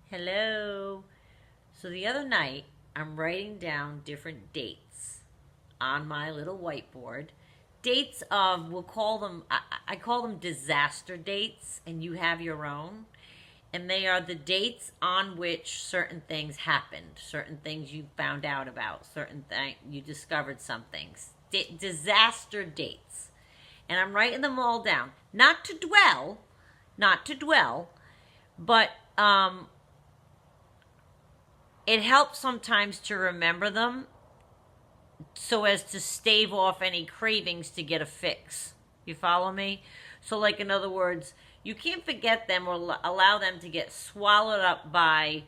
Hello. So the other night, I'm writing down different dates on my little whiteboard. Dates of, we'll call them, I call them disaster dates, and you have your own. And they are the dates on which certain things happened, certain things you found out about, certain things you discovered some things. Disaster dates. And I'm writing them all down. Not to dwell, but it helps sometimes to remember them so as to stave off any cravings to get a fix. You follow me? So, like, in other words, you can't forget them or allow them to get swallowed up by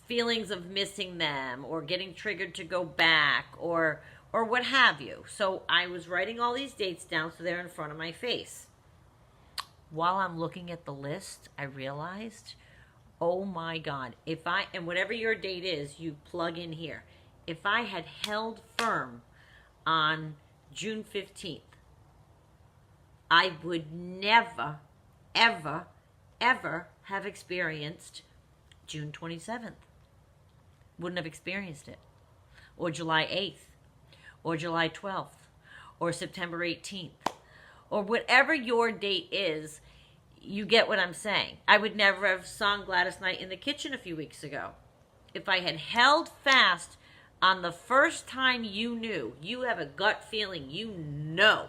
feelings of missing them or getting triggered to go back or what have you. So I was writing all these dates down so they're in front of my face. While I'm looking at the list, I realized, oh my God, and whatever your date is, you plug in here. If I had held firm on June 15th, I would never, ever, ever have experienced June 27th. Wouldn't have experienced it. Or July 8th, or July 12th, or September 18th, or whatever your date is. You get what I'm saying. I would never have sung Gladys Knight in the Kitchen a few weeks ago. If I had held fast on the first time you knew, you have a gut feeling, you know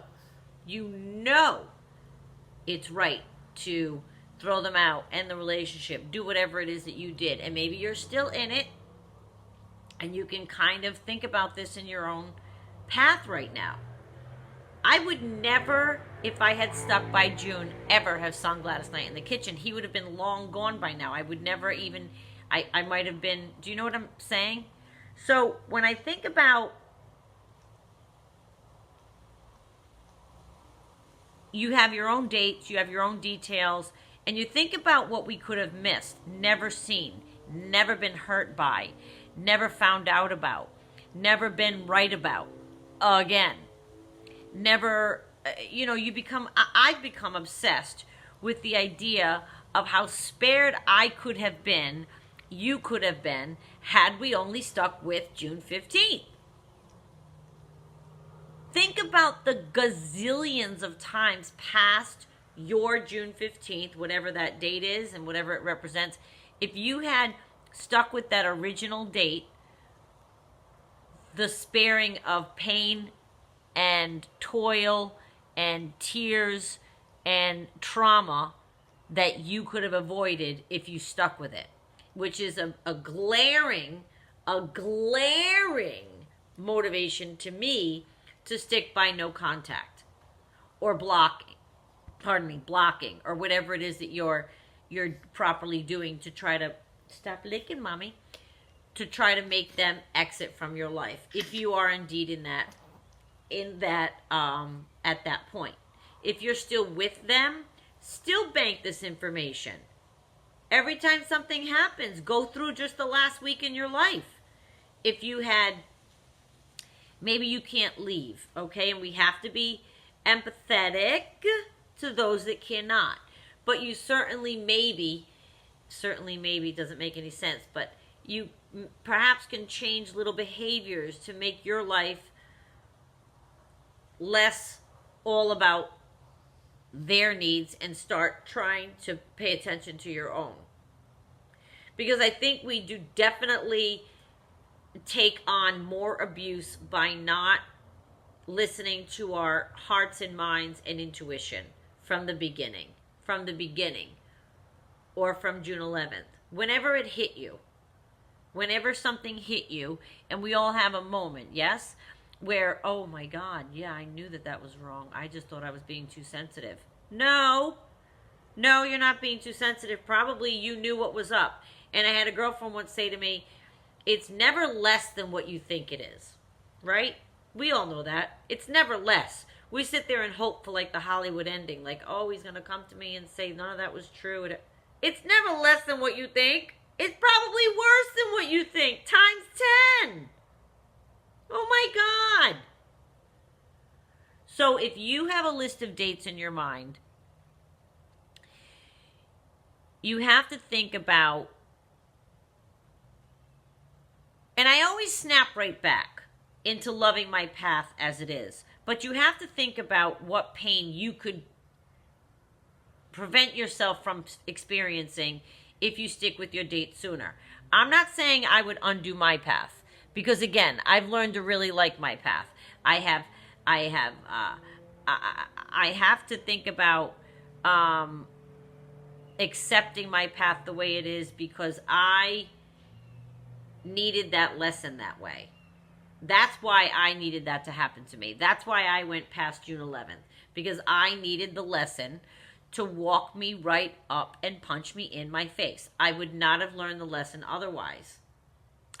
it's right to throw them out, end the relationship, do whatever it is that you did. And maybe you're still in it, and you can kind of think about this in your own path right now. I would never, if I had stuck by June, ever have sung Gladys Knight in the Kitchen. He would have been long gone by now. I would never even, I might have been, do you know what I'm saying? So when I think about, you have your own dates, you have your own details, and you think about what we could have missed, never seen, never been hurt by, never found out about, never been right about again. Never, I've become obsessed with the idea of how spared I could have been, you could have been, had we only stuck with June 15th. Think about the gazillions of times past your June 15th, whatever that date is and whatever it represents. If you had stuck with that original date, the sparing of pain and toil and tears and trauma that you could have avoided if you stuck with it, which is a glaring motivation to me to stick by no contact or blocking, or whatever it is that you're properly doing to try to stop licking mommy, to try to make them exit from your life, if you are indeed in that at that point. If you're still with them, still bank this information. Every time something happens, go through just the last week in your life. If you had, maybe you can't leave, okay? And we have to be empathetic to those that cannot. But you certainly maybe doesn't make any sense, but you perhaps can change little behaviors to make your life less all about their needs and start trying to pay attention to your own. Because I think we do definitely take on more abuse by not listening to our hearts and minds and intuition from the beginning, or from June 11th. Whenever it hit you, whenever something hit you, and we all have a moment, yes? Where, oh my God, yeah, I knew that was wrong. I just thought I was being too sensitive. No, you're not being too sensitive. Probably you knew what was up. And I had a girlfriend once say to me, it's never less than what you think it is, right? We all know that. It's never less. We sit there and hope for like the Hollywood ending, like, oh, he's going to come to me and say none of that was true. It's never less than what you think. It's probably worse than what you think, times 10. Oh my God. So if you have a list of dates in your mind, you have to think about And I always snap right back into loving my path as it is. But you have to think about what pain you could prevent yourself from experiencing if you stick with your date sooner. I'm not saying I would undo my path, because again, I've learned to really like my path. I have to think about accepting my path the way it is, because I needed that lesson that way. That's why I needed that to happen to me. That's why I went past June 11th, because I needed the lesson to walk me right up and punch me in my face. I would not have learned the lesson otherwise.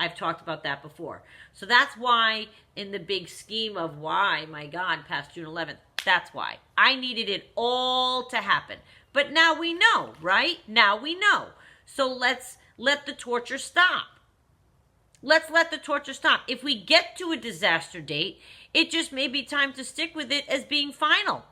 I've talked about that before. So that's why, in the big scheme of why, my God, past June 11th, that's why. I needed it all to happen. But now we know, right? Now we know. So let's let the torture stop. Let's let the torture stop. If we get to a disaster date, it just may be time to stick with it as being final.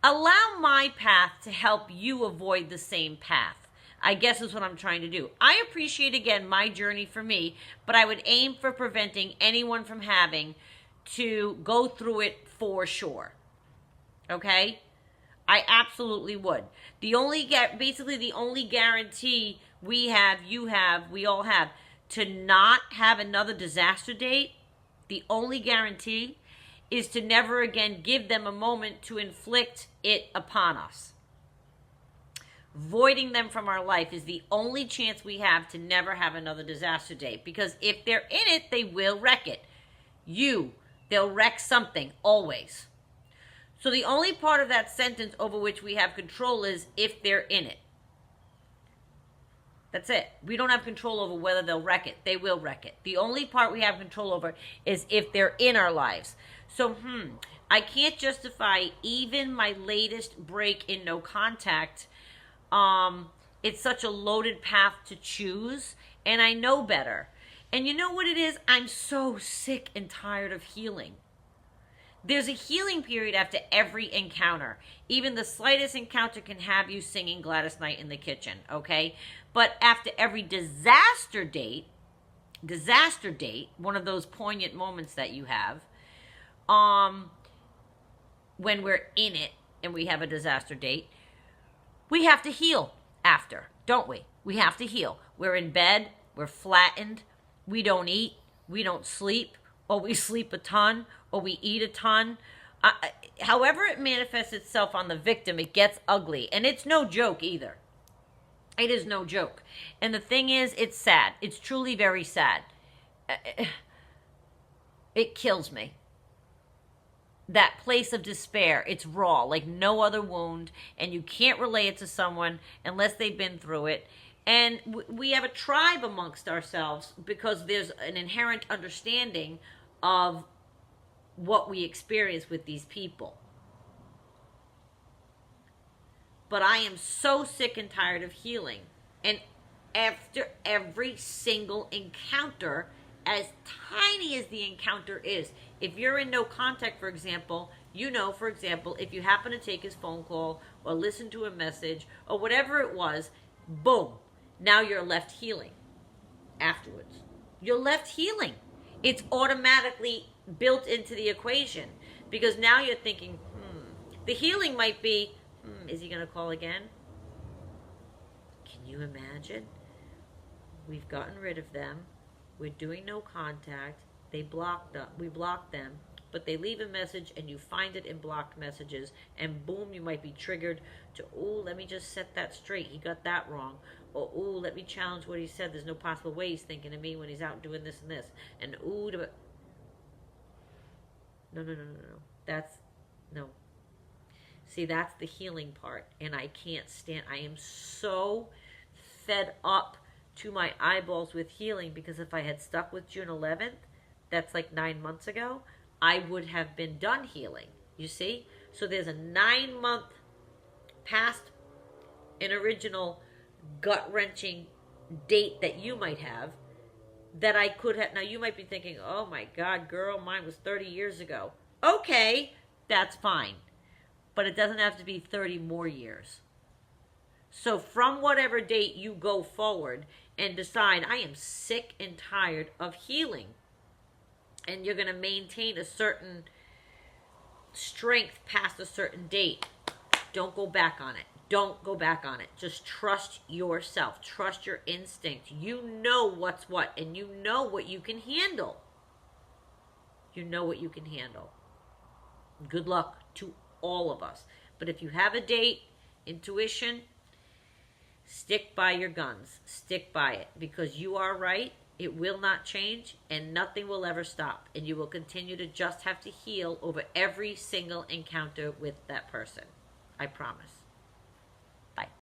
Allow my path to help you avoid the same path, I guess is what I'm trying to do. I appreciate, again, my journey for me, but I would aim for preventing anyone from having to go through it for sure. Okay? I absolutely would. Basically the only guarantee we have, you have, we all have, to not have another disaster date, the only guarantee is to never again give them a moment to inflict it upon us. Voiding them from our life is the only chance we have to never have another disaster date. Because if they're in it, they will wreck it. They'll wreck something, always. So the only part of that sentence over which we have control is if they're in it. That's it. We don't have control over whether they'll wreck it. They will wreck it. The only part we have control over is if they're in our lives. So, I can't justify even my latest break in no contact. It's such a loaded path to choose, and I know better. And you know what it is? I'm so sick and tired of healing. There's a healing period after every encounter. Even the slightest encounter can have you singing Gladys Knight in the kitchen, okay? But after every disaster date, one of those poignant moments that you have, when we're in it and we have a disaster date, we have to heal after, don't we? We have to heal. We're in bed, we're flattened, we don't eat, we don't sleep, or we sleep a ton, or we eat a ton. However it manifests itself on the victim, it gets ugly. And it's no joke either. It is no joke. And the thing is, it's sad. It's truly very sad. It kills me. That place of despair, it's raw, like no other wound, and you can't relay it to someone unless they've been through it. And we have a tribe amongst ourselves because there's an inherent understanding of what we experience with these people. But I am so sick and tired of healing. And after every single encounter, as tiny as the encounter is, if you're in no contact, for example, you know, for example, if you happen to take his phone call or listen to a message or whatever it was, boom, now you're left healing afterwards. You're left healing. It's automatically built into the equation because now you're thinking, the healing might be, is he going to call again? Can you imagine? We've gotten rid of them. We're doing no contact. We blocked them, but they leave a message and you find it in blocked messages and boom, you might be triggered to, let me just set that straight. He got that wrong. Or, let me challenge what he said. There's no possible way he's thinking of me when he's out doing this and this. And, no. No. See, that's the healing part. And I can't stand, I am so fed up to my eyeballs with healing because if I had stuck with June 11th, that's like 9 months ago, I would have been done healing. You see? So there's a 9-month past an original gut-wrenching date that you might have that I could have. Now you might be thinking, oh my God, girl, mine was 30 years ago. Okay, that's fine. But it doesn't have to be 30 more years. So from whatever date you go forward and decide, I am sick and tired of healing, and you're going to maintain a certain strength past a certain date, don't go back on it. Don't go back on it. Just trust yourself. Trust your instinct. You know what's what, and you know what you can handle. You know what you can handle. Good luck to all of us. But if you have a date, intuition, stick by your guns. Stick by it, because you are right. It will not change, and nothing will ever stop. And you will continue to just have to heal over every single encounter with that person. I promise.